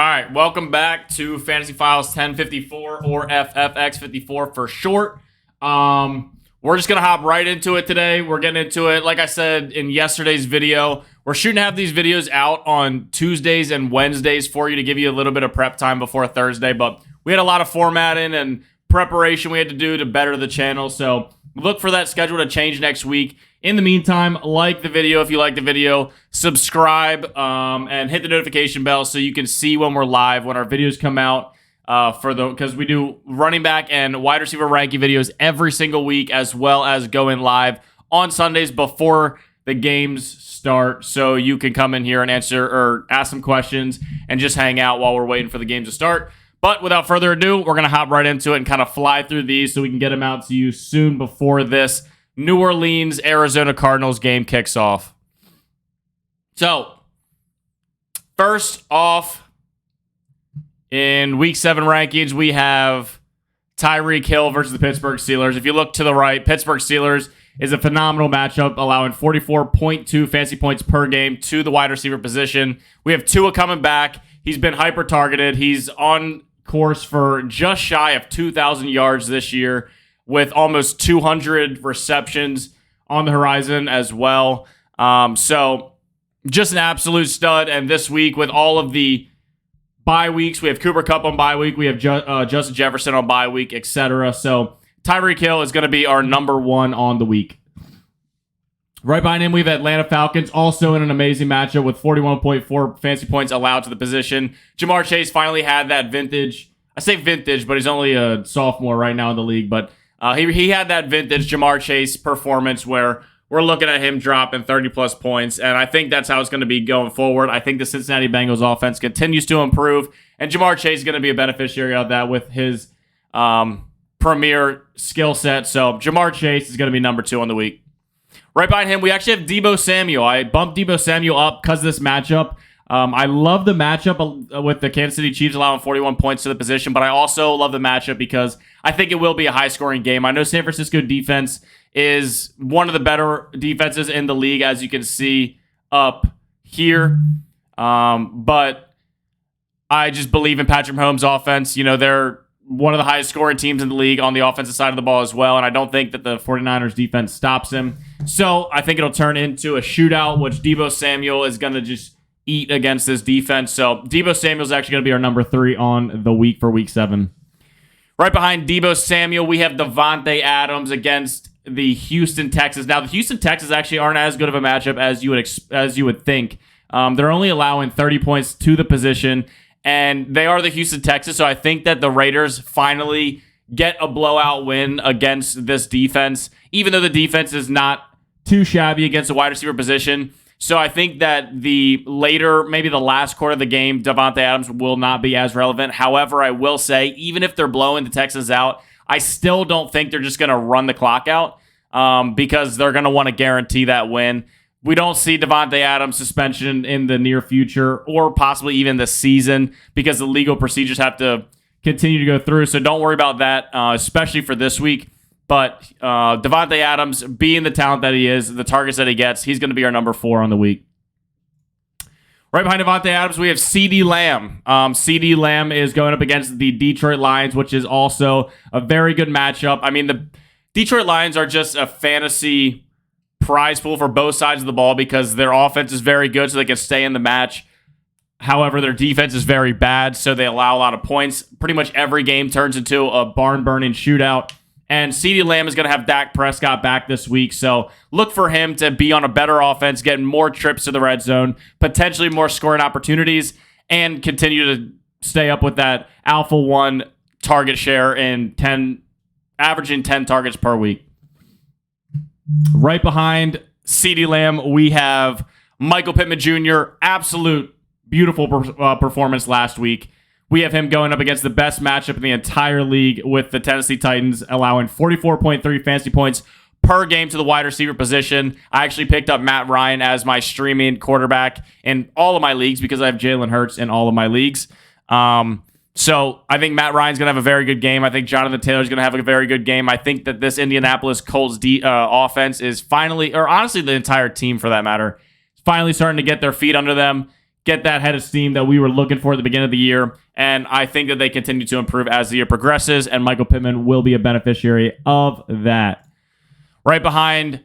All right, welcome back to Fantasy Files 1054 or FFX54 for short. We're just gonna hop right into it today. We're getting into it, like I said in yesterday's video. We're shooting to have these videos out on Tuesdays and Wednesdays for you to give you a little bit of prep time before Thursday. But we had a lot of formatting and preparation we had to do to better the channel, so look for that schedule to change next week. In the meantime, like the video if you like the video, subscribe, and hit the notification bell so you can see when we're live, when our videos come out, because we do running back and wide receiver ranking videos every single week, as well as going live on Sundays before the games start, so you can come in here and answer or ask some questions and just hang out while we're waiting for the games to start. But without further ado, we're going to hop right into it and kind of fly through these so we can get them out to you soon before this New Orleans, Arizona Cardinals game kicks off. So, first off, in Week 7 rankings, we have Tyreek Hill versus the Pittsburgh Steelers. If you look to the right, Pittsburgh Steelers is a phenomenal matchup, allowing 44.2 fantasy points per game to the wide receiver position. We have Tua coming back. He's been hyper-targeted. He's on course for just shy of 2,000 yards this year, with almost 200 receptions on the horizon as well. So just an absolute stud. And this week, with all of the bye weeks, we have Cooper Kupp on bye week, we have Justin Jefferson on bye week, etc. So Tyreek Hill is going to be our number one on the week. Right behind him, we have Atlanta Falcons, also in an amazing matchup with 41.4 fantasy points allowed to the position. Ja'Marr Chase finally had that vintage. I say vintage, but he's only a sophomore right now in the league. But he had that vintage Ja'Marr Chase performance where we're looking at him dropping 30-plus points, and I think that's how it's going to be going forward. I think the Cincinnati Bengals offense continues to improve, and Ja'Marr Chase is going to be a beneficiary of that with his premier skill set. So Ja'Marr Chase is going to be number 2 on the week. Right behind him, we actually have Deebo Samuel. I bumped Deebo Samuel up because of this matchup. I love the matchup with the Kansas City Chiefs allowing 41 points to the position, but I also love the matchup because I think it will be a high-scoring game. I know San Francisco defense is one of the better defenses in the league, as you can see up here. But I just believe in Patrick Mahomes' offense. You know, they're one of the highest-scoring teams in the league on the offensive side of the ball as well, and I don't think that the 49ers defense stops him. So I think it'll turn into a shootout, which Deebo Samuel is going to just eat against this defense. So Deebo Samuel is actually going to be our number 3 on the week for Week 7. Right behind Deebo Samuel, we have Davante Adams against the Houston Texans. Now, the Houston Texans actually aren't as good of a matchup as you would think. They're only allowing 30 points to the position, and they are the Houston Texans. So I think that the Raiders finally get a blowout win against this defense, even though the defense is not too shabby against the wide receiver position. So I think that the later, maybe the last quarter of the game, Davante Adams will not be as relevant. However, I will say, even if they're blowing the Texans out, I still don't think they're just going to run the clock out because they're going to want to guarantee that win. We don't see Davante Adams suspension in the near future or possibly even this season because the legal procedures have to continue to go through. So don't worry about that, especially for this week. But Davante Adams, being the talent that he is, the targets that he gets, he's going to be our number 4 on the week. Right behind Davante Adams, we have CeeDee Lamb. CeeDee Lamb is going up against the Detroit Lions, which is also a very good matchup. I mean, the Detroit Lions are just a fantasy prize pool for both sides of the ball because their offense is very good, so they can stay in the match. However, their defense is very bad, so they allow a lot of points. Pretty much every game turns into a barn-burning shootout. And CeeDee Lamb is going to have Dak Prescott back this week, so look for him to be on a better offense, getting more trips to the red zone, potentially more scoring opportunities, and continue to stay up with that Alpha 1 target share in averaging 10 targets per week. Right behind CeeDee Lamb, we have Michael Pittman Jr., absolute beautiful performance last week. We have him going up against the best matchup in the entire league with the Tennessee Titans, allowing 44.3 fantasy points per game to the wide receiver position. I actually picked up Matt Ryan as my streaming quarterback in all of my leagues because I have Jalen Hurts in all of my leagues. So I think Matt Ryan's going to have a very good game. I think Jonathan Taylor's going to have a very good game. I think that this Indianapolis Colts offense is finally, or honestly the entire team for that matter, finally starting to get their feet under them, get that head of steam that we were looking for at the beginning of the year. And I think that they continue to improve as the year progresses, and Michael Pittman will be a beneficiary of that. Right behind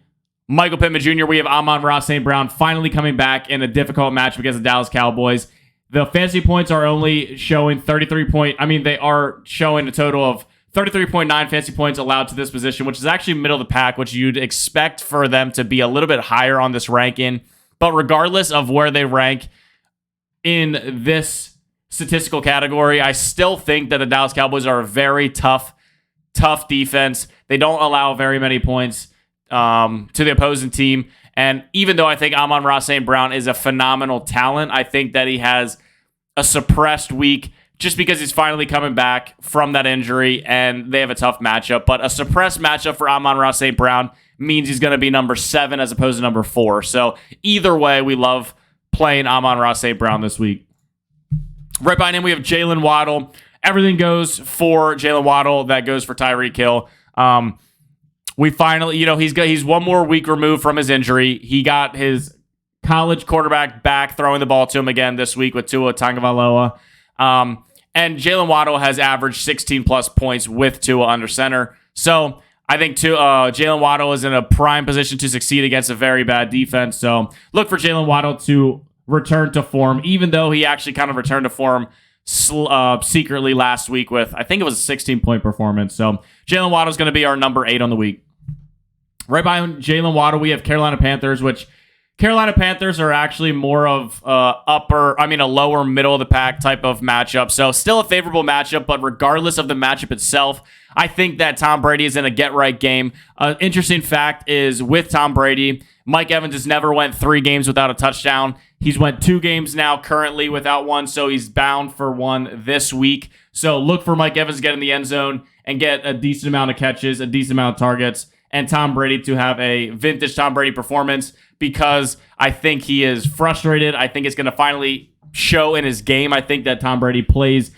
Michael Pittman Jr., we have Amon-Ra St. Brown finally coming back in a difficult match against the Dallas Cowboys. The fantasy points are only showing they are showing a total of 33.9 fantasy points allowed to this position, which is actually middle of the pack, which you'd expect for them to be a little bit higher on this ranking. But regardless of where they rank in this statistical category, I still think that the Dallas Cowboys are a very tough defense. They don't allow very many points to the opposing team. And even though I think Amon-Ra St. Brown is a phenomenal talent, I think that he has a suppressed week just because he's finally coming back from that injury and they have a tough matchup. But a suppressed matchup for Amon-Ra St. Brown means he's going to be number 7 as opposed to number 4. So either way, we love playing Amon-Ra St. Brown this week. Right behind him, we have Jalen Waddle. Everything goes for Jalen Waddle. That goes for Tyreek Hill. We finally, he's one more week removed from his injury. He got his college quarterback back throwing the ball to him again this week with Tua Tagovailoa. And Jalen Waddle has averaged 16 plus points with Tua under center. So I think Jalen Waddle is in a prime position to succeed against a very bad defense. So look for Jalen Waddle to return to form, even though he actually kind of returned to form secretly last week with, I think it was a 16-point performance. So Jalen Waddle is going to be our number 8 on the week. Right behind Jalen Waddle, we have Carolina Panthers, which Carolina Panthers are actually more of a lower middle of the pack type of matchup. So still a favorable matchup, but regardless of the matchup itself, I think that Tom Brady is in a get-right game. Interesting fact is with Tom Brady, Mike Evans has never went 3 games without a touchdown. He's went 2 games now currently without one, so he's bound for one this week. So look for Mike Evans to get in the end zone and get a decent amount of catches, a decent amount of targets, and Tom Brady to have a vintage Tom Brady performance because I think he is frustrated. I think it's going to finally show in his game. I think that Tom Brady plays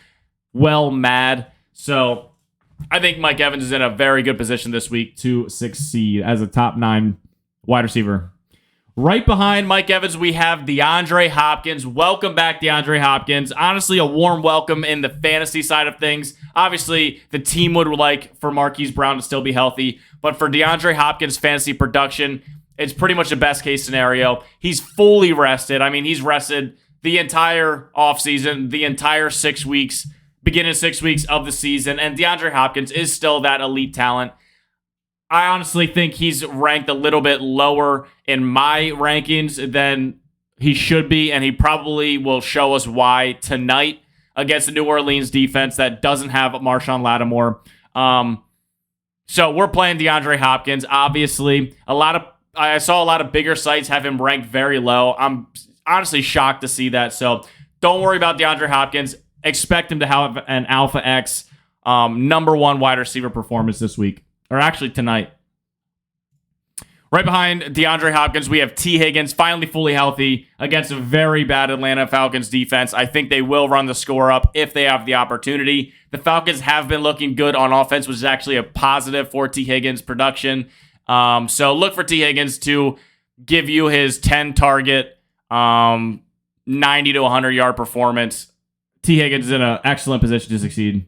well mad. So I think Mike Evans is in a very good position this week to succeed as a top 9 wide receiver. Right behind Mike Evans, we have DeAndre Hopkins. Welcome back, DeAndre Hopkins. Honestly, a warm welcome in the fantasy side of things. Obviously, the team would like for Marquise Brown to still be healthy, but for DeAndre Hopkins' fantasy production, it's pretty much the best case scenario. He's fully rested. I mean, he's rested the entire offseason, the entire 6 weeks, beginning 6 weeks of the season, and DeAndre Hopkins is still that elite talent. I honestly think he's ranked a little bit lower in my rankings than he should be, and he probably will show us why tonight against the New Orleans defense that doesn't have Marshawn Lattimore. So we're playing DeAndre Hopkins. Obviously, I saw a lot of bigger sites have him ranked very low. I'm honestly shocked to see that. So don't worry about DeAndre Hopkins. Expect him to have an Alpha X number 1 wide receiver performance this week. Or actually tonight. Right behind DeAndre Hopkins, we have T. Higgins, finally fully healthy against a very bad Atlanta Falcons defense. I think they will run the score up if they have the opportunity. The Falcons have been looking good on offense, which is actually a positive for T. Higgins' production. So look for T. Higgins to give you his 10-target, 90 to 100-yard performance. T. Higgins is in an excellent position to succeed.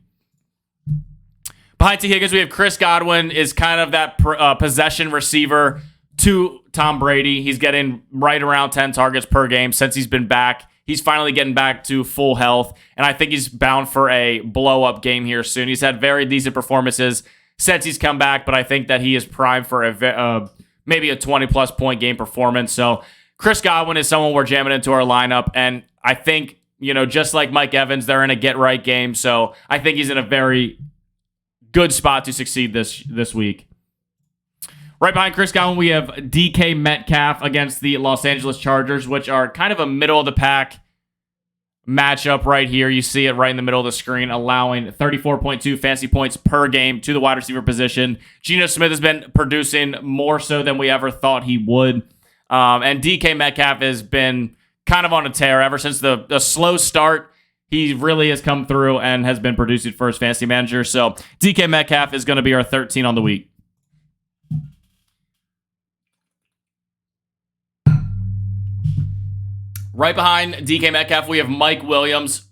Behind T. Higgins, we have Chris Godwin, is kind of that possession receiver to Tom Brady. He's getting right around 10 targets per game since he's been back. He's finally getting back to full health, and I think he's bound for a blow-up game here soon. He's had very decent performances since he's come back, but I think that he is primed for maybe a 20-plus point game performance. So Chris Godwin is someone we're jamming into our lineup, and I think, just like Mike Evans, they're in a get-right game, so I think he's in a very good spot to succeed this week. Right behind Chris Godwin, we have DK Metcalf against the Los Angeles Chargers, which are kind of a middle-of-the-pack matchup right here. You see it right in the middle of the screen, allowing 34.2 fantasy points per game to the wide receiver position. Geno Smith has been producing more so than we ever thought he would. And DK Metcalf has been kind of on a tear ever since the slow start. He really has come through and has been producing for his fantasy manager. So DK Metcalf is going to be our 13 on the week. Right behind DK Metcalf, we have Mike Williams.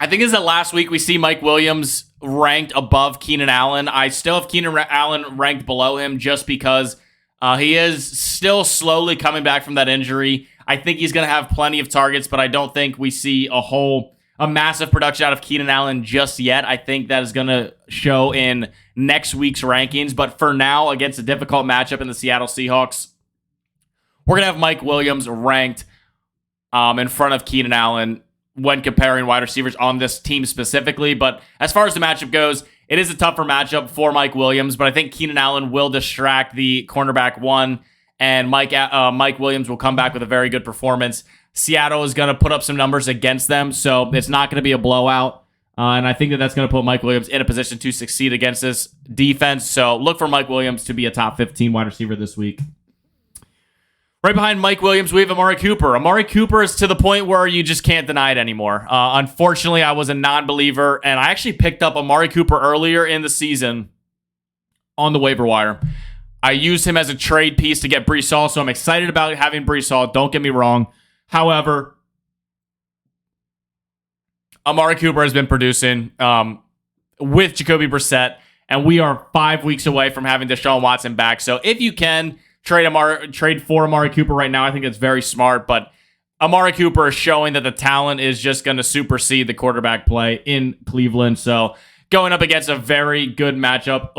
I think this is the last week we see Mike Williams ranked above Keenan Allen. I still have Keenan Allen ranked below him just because he is still slowly coming back from that injury. I think he's going to have plenty of targets, but I don't think we see a massive production out of Keenan Allen just yet. I think that is going to show in next week's rankings. But for now, against a difficult matchup in the Seattle Seahawks, we're going to have Mike Williams ranked in front of Keenan Allen when comparing wide receivers on this team specifically. But as far as the matchup goes, it is a tougher matchup for Mike Williams, but I think Keenan Allen will distract the cornerback one, and Mike Williams will come back with a very good performance. Seattle is going to put up some numbers against them, so it's not going to be a blowout. And I think that that's going to put Mike Williams in a position to succeed against this defense. So look for Mike Williams to be a top 15 wide receiver this week. Right behind Mike Williams, we have Amari Cooper. Amari Cooper is to the point where you just can't deny it anymore. Unfortunately, I was a non-believer, and I actually picked up Amari Cooper earlier in the season on the waiver wire. I used him as a trade piece to get Breece Hall, so I'm excited about having Breece Hall. Don't get me wrong. However, Amari Cooper has been producing with Jacoby Brissett, and we are 5 weeks away from having Deshaun Watson back. So if you can trade for Amari Cooper right now, I think it's very smart. But Amari Cooper is showing that the talent is just going to supersede the quarterback play in Cleveland. So going up against a very good matchup.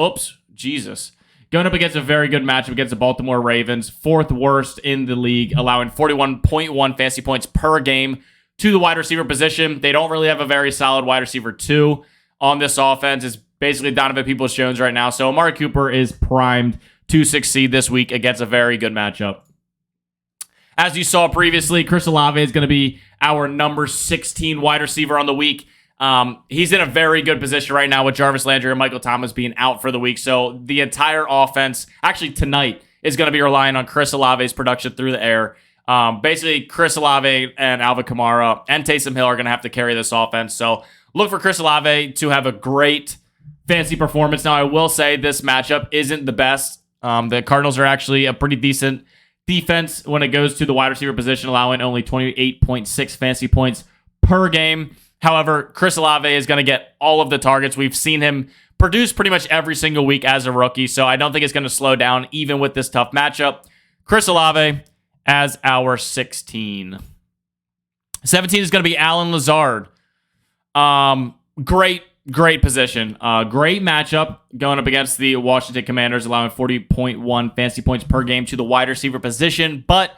Going up against a very good matchup against the Baltimore Ravens, fourth worst in the league, allowing 41.1 fantasy points per game to the wide receiver position. They don't really have a very solid wide receiver 2 on this offense. It's basically Donovan Peoples-Jones right now. So Amari Cooper is primed to succeed this week against a very good matchup. As you saw previously, Chris Olave is going to be our number 16 wide receiver on the week. He's in a very good position right now with Jarvis Landry and Michael Thomas being out for the week. So the entire offense, actually tonight, is going to be relying on Chris Olave's production through the air. Basically, Chris Olave and Alvin Kamara and Taysom Hill are going to have to carry this offense. So look for Chris Olave to have a great fantasy performance. Now, I will say this matchup isn't the best. The Cardinals are actually a pretty decent defense when it goes to the wide receiver position, allowing only 28.6 fantasy points per game. However, Chris Olave is going to get all of the targets. We've seen him produce pretty much every single week as a rookie, so I don't think it's going to slow down even with this tough matchup. Chris Olave as our 16. 17 is going to be Allen Lazard. Great position. Great matchup going up against the Washington Commanders, allowing 40.1 fantasy points per game to the wide receiver position. But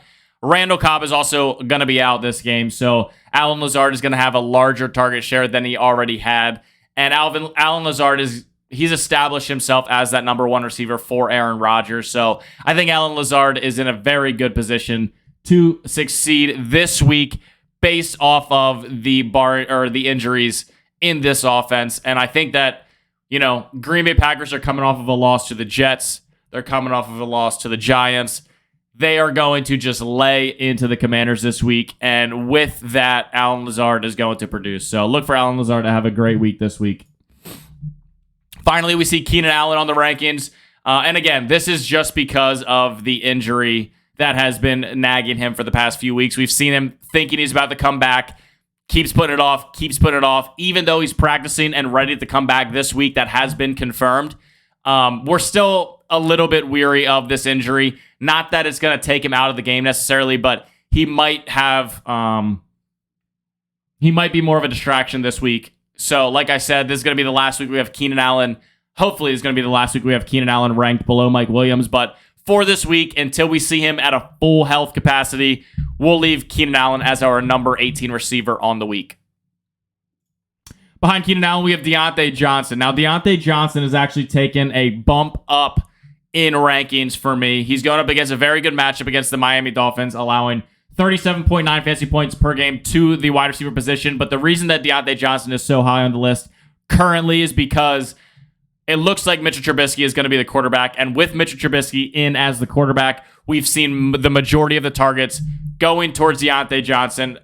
Randall Cobb is also going to be out this game, so Allen Lazard is going to have a larger target share than he already had. And Allen Lazard he's established himself as that number 1 receiver for Aaron Rodgers. So I think Allen Lazard is in a very good position to succeed this week based off of the injuries in this offense. And I think that, Green Bay Packers are coming off of a loss to the Jets. They're coming off of a loss to the Giants. They are going to just lay into the Commanders this week. And with that, Allen Lazard is going to produce. So look for Allen Lazard to have a great week this week. Finally, we see Keenan Allen on the rankings. And again, this is just because of the injury that has been nagging him for the past few weeks. We've seen him thinking he's about to come back. Keeps putting it off, even though he's practicing and ready to come back this week. That has been confirmed. We're still a little bit weary of this injury. Not that it's going to take him out of the game necessarily, but he might be more of a distraction this week. So, like I said, this is going to be the last week we have Keenan Allen. Hopefully, it's going to be the last week we have Keenan Allen ranked below Mike Williams. But for this week, until we see him at a full health capacity, we'll leave Keenan Allen as our number 18 receiver on the week. Behind Keenan Allen, we have Deontay Johnson. Now, Deontay Johnson has actually taken a bump up in rankings for me. He's going up against a very good matchup against the Miami Dolphins, allowing 37.9 fantasy points per game to the wide receiver position. But the reason that Deontay Johnson is so high on the list currently is because it looks like Mitchell Trubisky is going to be the quarterback. And with Mitchell Trubisky in as the quarterback, we've seen the majority of the targets going towards Deontay Johnson,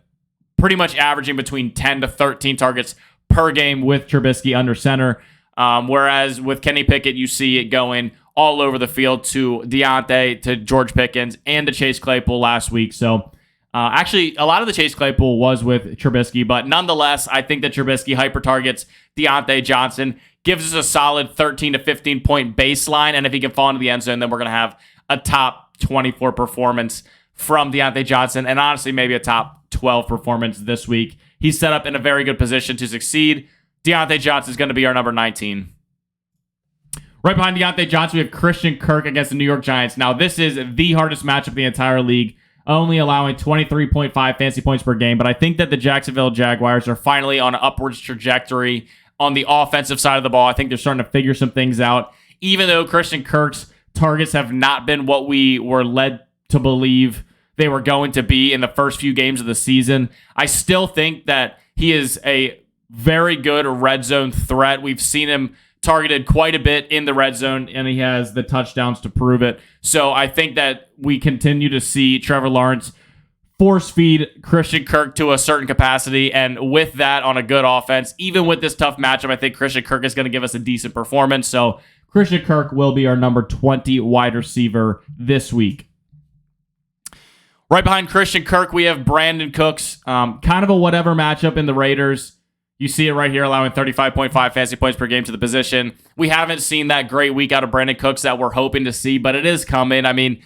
pretty much averaging between 10 to 13 targets per game with Trubisky under center. Whereas with Kenny Pickett, you see it going all over the field to Deontay, to George Pickens, and to Chase Claypool last week. So Actually, a lot of the Chase Claypool was with Trubisky, but nonetheless, I think that Trubisky hyper targets Deontay Johnson, gives us a solid 13 to 15 point baseline, and if he can fall into the end zone, then we're going to have a top 24 performance from Deontay Johnson, and honestly, maybe a top 12 performance this week. He's set up in a very good position to succeed. Deontay Johnson is going to be our number 19. Right behind Deontay Johnson, we have Christian Kirk against the New York Giants. Now, this is the hardest matchup in the entire league, only allowing 23.5 fantasy points per game, but I think that the Jacksonville Jaguars are finally on an upwards trajectory on the offensive side of the ball. I think they're starting to figure some things out, even though Christian Kirk's targets have not been what we were led to believe they were going to be in the first few games of the season. I still think that he is a very good red zone threat. We've seen him targeted quite a bit in the red zone, and he has the touchdowns to prove it. So I think that we continue to see Trevor Lawrence force feed Christian Kirk to a certain capacity, and with that on a good offense, even with this tough matchup, I think Christian Kirk is going to give us a decent performance. So Christian Kirk will be our number 20 wide receiver this week. Right behind Christian Kirk, we have Brandin Cooks. Kind of a whatever matchup in the Raiders. You see it right here, allowing 35.5 fantasy points per game to the position. We haven't seen that great week out of Brandin Cooks that we're hoping to see, but it is coming. I mean,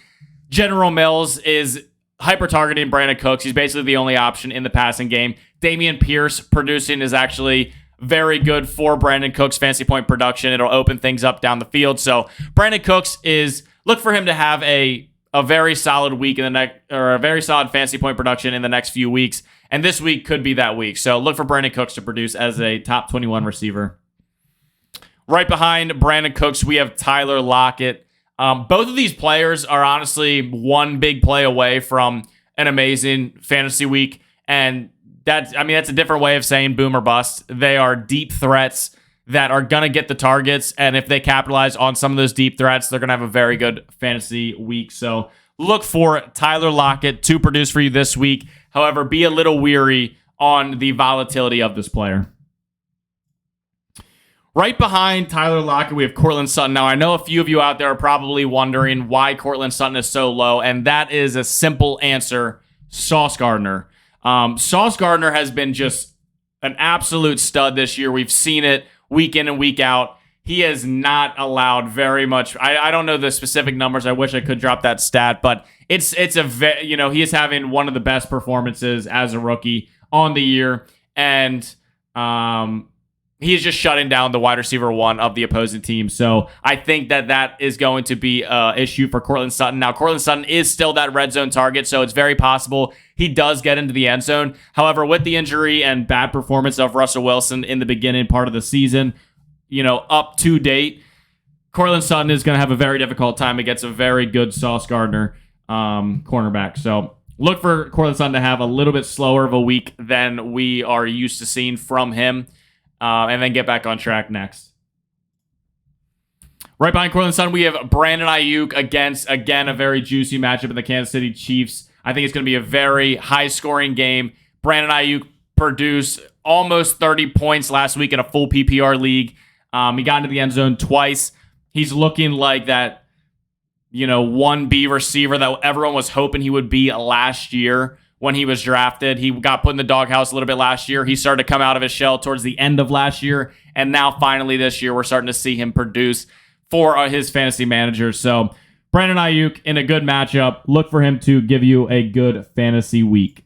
General Mills is hyper-targeting Brandin Cooks. He's basically the only option in the passing game. Dameon Pierce producing is actually very good for Brandin Cooks' fantasy point production. It'll open things up down the field. So Brandin Cooks look for him to have a very solid week in the next, or a very solid fantasy point production in the next few weeks. And this week could be that week. So look for Brandin Cooks to produce as a top 21 receiver. Right behind Brandin Cooks, we have Tyler Lockett. Both of these players are honestly one big play away from an amazing fantasy week. And that's a different way of saying boom or bust. They are deep threats that are going to get the targets. And if they capitalize on some of those deep threats, they're going to have a very good fantasy week. So look for Tyler Lockett to produce for you this week. However, be a little weary on the volatility of this player. Right behind Tyler Lockett, we have Courtland Sutton. Now, I know a few of you out there are probably wondering why Courtland Sutton is so low, and that is a simple answer: Sauce Gardner. Sauce Gardner has been just an absolute stud this year. We've seen it week in and week out. He has not allowed very much. I don't know the specific numbers. I wish I could drop that stat, but he is having one of the best performances as a rookie on the year, and he is just shutting down the wide receiver one of the opposing team. So I think that is going to be an issue for Courtland Sutton. Now, Courtland Sutton is still that red zone target, so it's very possible he does get into the end zone. However, with the injury and bad performance of Russell Wilson in the beginning part of the season, up to date, Courtland Sutton is going to have a very difficult time against a very good Sauce Gardner cornerback. So look for Courtland Sutton to have a little bit slower of a week than we are used to seeing from him, and then get back on track next. Right behind Courtland Sutton, we have Brandon Ayuk against, again, a very juicy matchup in the Kansas City Chiefs. I think it's going to be a very high-scoring game. Brandon Ayuk produced almost 30 points last week in a full PPR league. He got into the end zone twice. He's looking like that, 1B receiver that everyone was hoping he would be last year when he was drafted. He got put in the doghouse a little bit last year. He started to come out of his shell towards the end of last year. And now finally this year, we're starting to see him produce for his fantasy managers. So Brandon Ayuk in a good matchup. Look for him to give you a good fantasy week.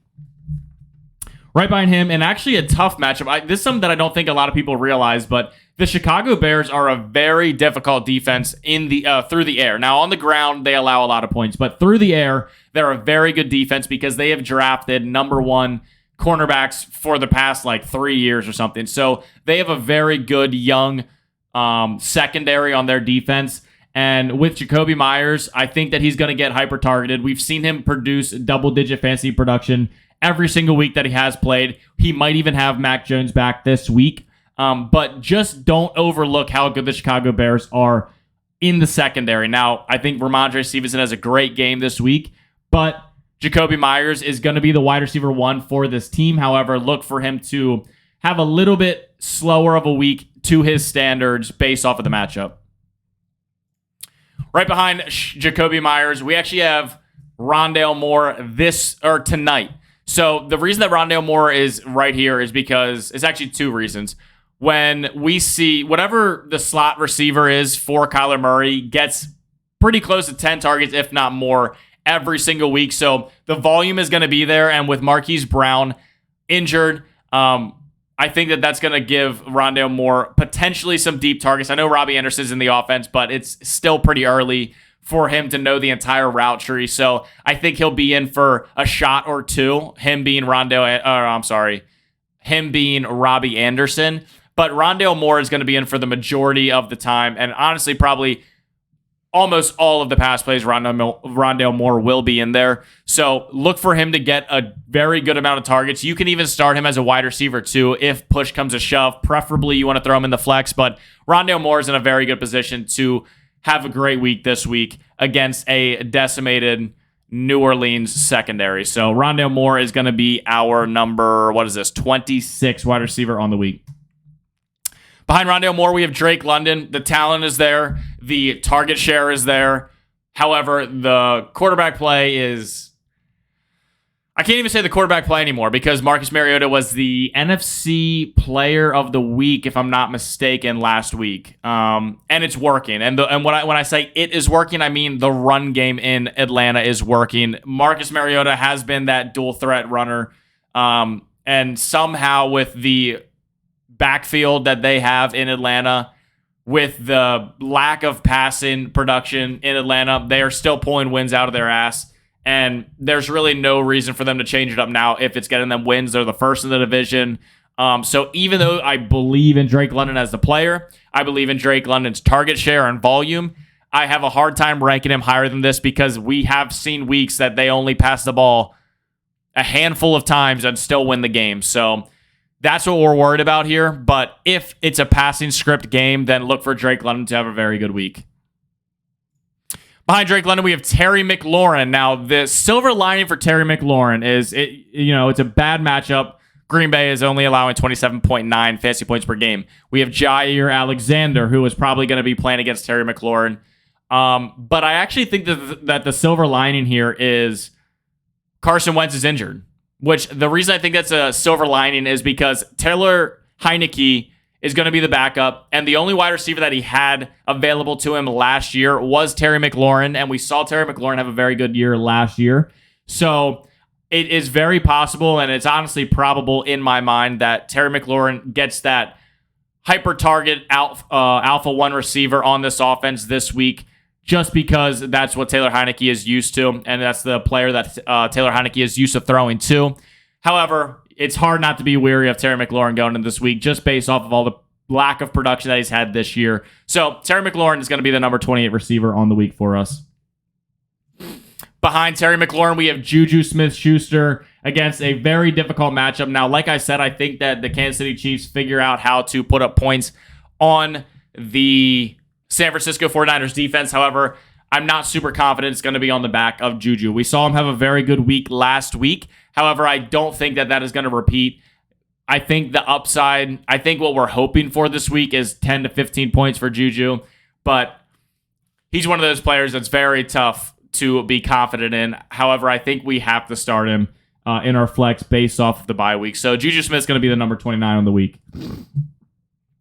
Right behind him, and actually a tough matchup. This is something that I don't think a lot of people realize, but the Chicago Bears are a very difficult defense in the through the air. Now, on the ground, they allow a lot of points, but through the air, they're a very good defense because they have drafted number one cornerbacks for the past 3 years or something. So they have a very good young secondary on their defense. And with Jakobi Meyers, I think that he's going to get hyper-targeted. We've seen him produce double-digit fantasy production every single week that he has played. He might even have Mac Jones back this week. But just don't overlook how good the Chicago Bears are in the secondary. Now, I think Ramondre Stevenson has a great game this week, but Jakobi Meyers is going to be the wide receiver one for this team. However, look for him to have a little bit slower of a week to his standards based off of the matchup. Right behind Jakobi Meyers, we actually have Rondale Moore tonight. So the reason that Rondale Moore is right here is because it's actually two reasons. When we see whatever the slot receiver is for Kyler Murray gets pretty close to 10 targets, if not more, every single week. So the volume is going to be there. And with Marquise Brown injured, I think that that's going to give Rondale Moore potentially some deep targets. I know Robbie Anderson's in the offense, but it's still pretty early for him to know the entire route tree. So I think he'll be in for a shot or two, him being Robbie Anderson. But Rondale Moore is going to be in for the majority of the time. And honestly, probably almost all of the pass plays, Rondale Moore will be in there. So look for him to get a very good amount of targets. You can even start him as a wide receiver too if push comes to shove. Preferably you want to throw him in the flex, but Rondale Moore is in a very good position to have a great week this week against a decimated New Orleans secondary. So Rondale Moore is going to be our number, 26 wide receiver on the week. Behind Rondale Moore, we have Drake London. The talent is there. The target share is there. However, the quarterback play is... I can't even say the quarterback play anymore because Marcus Mariota was the NFC Player of the Week, if I'm not mistaken, last week. And it's working. And when I say it is working, I mean the run game in Atlanta is working. Marcus Mariota has been that dual threat runner. And somehow with the backfield that they have in Atlanta, with the lack of passing production in Atlanta, they are still pulling wins out of their ass. And there's really no reason for them to change it up now if it's getting them wins. They're the first in the division. So even though I believe in Drake London as the player, I believe in Drake London's target share and volume, I have a hard time ranking him higher than this because we have seen weeks that they only pass the ball a handful of times and still win the game. So that's what we're worried about here. But if it's a passing script game, then look for Drake London to have a very good week. Behind Drake London, we have Terry McLaurin. Now, the silver lining for Terry McLaurin is it's a bad matchup. Green Bay is only allowing 27.9 fantasy points per game. We have Jair Alexander, who is probably going to be playing against Terry McLaurin. But I actually think that the silver lining here is Carson Wentz is injured. Which the reason I think that's a silver lining is because Taylor Heinicke is going to be the backup, and the only wide receiver that he had available to him last year was Terry McLaurin, and we saw Terry McLaurin have a very good year last year. So it is very possible, and it's honestly probable in my mind that Terry McLaurin gets that hyper target alpha one receiver on this offense this week, just because that's what Taylor Heinicke is used to, and that's the player that Taylor Heinicke is used to throwing to. However, it's hard not to be weary of Terry McLaurin going into this week just based off of all the lack of production that he's had this year. So Terry McLaurin is going to be the number 28 receiver on the week for us. Behind Terry McLaurin, we have Juju Smith-Schuster against a very difficult matchup. Now, like I said, I think that the Kansas City Chiefs figure out how to put up points on the San Francisco 49ers defense. However, I'm not super confident it's going to be on the back of Juju. We saw him have a very good week last week. However, I don't think that is going to repeat. I think the upside, I think what we're hoping for this week is 10 to 15 points for Juju. But he's one of those players that's very tough to be confident in. However, I think we have to start him in our flex based off of the bye week. So Juju Smith's going to be the number 29 on the week.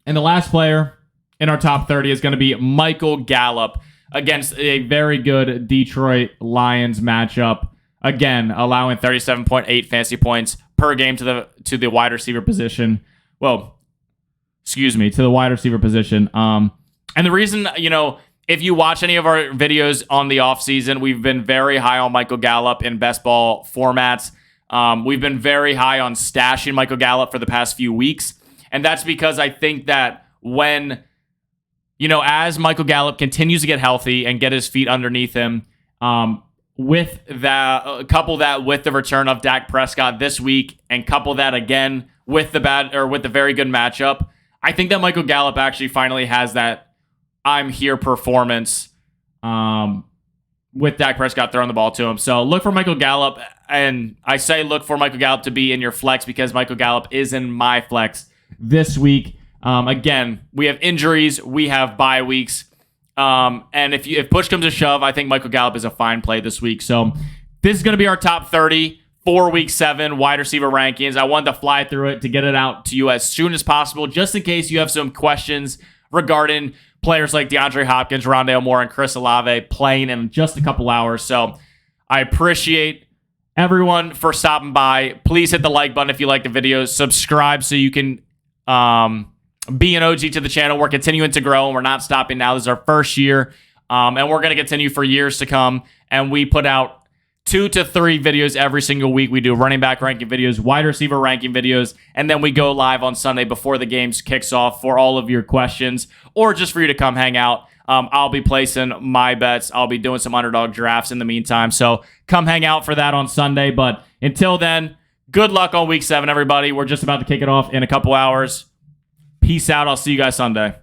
And the last player in our top 30 is going to be Michael Gallup against a very good Detroit Lions matchup. Again, allowing 37.8 fantasy points per game to the wide receiver position. To the wide receiver position. And the reason, if you watch any of our videos on the offseason, we've been very high on Michael Gallup in best ball formats. We've been very high on stashing Michael Gallup for the past few weeks. And that's because I think that when, as Michael Gallup continues to get healthy and get his feet underneath him, with that, couple that with the return of Dak Prescott this week, and couple that again with the very good matchup, I think that Michael Gallup actually finally has that I'm here performance with Dak Prescott throwing the ball to him. So look for Michael Gallup, and I say look for Michael Gallup to be in your flex because Michael Gallup is in my flex this week. Again, we have injuries, we have bye weeks. And if push comes to shove, I think Michael Gallup is a fine play this week. So this is going to be our top 30 for week 7 wide receiver rankings. I wanted to fly through it to get it out to you as soon as possible, just in case you have some questions regarding players like DeAndre Hopkins, Rondale Moore, and Chris Olave playing in just a couple hours. So I appreciate everyone for stopping by. Please hit the like button if you like the videos. Subscribe so you can be an OG to the channel. We're continuing to grow, and we're not stopping now. This is our first year, and we're going to continue for years to come. And we put out 2 to 3 videos every single week. We do running back ranking videos, wide receiver ranking videos, and then we go live on Sunday before the games kicks off for all of your questions or just for you to come hang out. I'll be placing my bets. I'll be doing some underdog drafts in the meantime. So come hang out for that on Sunday. But until then, good luck on week 7, everybody. We're just about to kick it off in a couple hours. Peace out. I'll see you guys Sunday.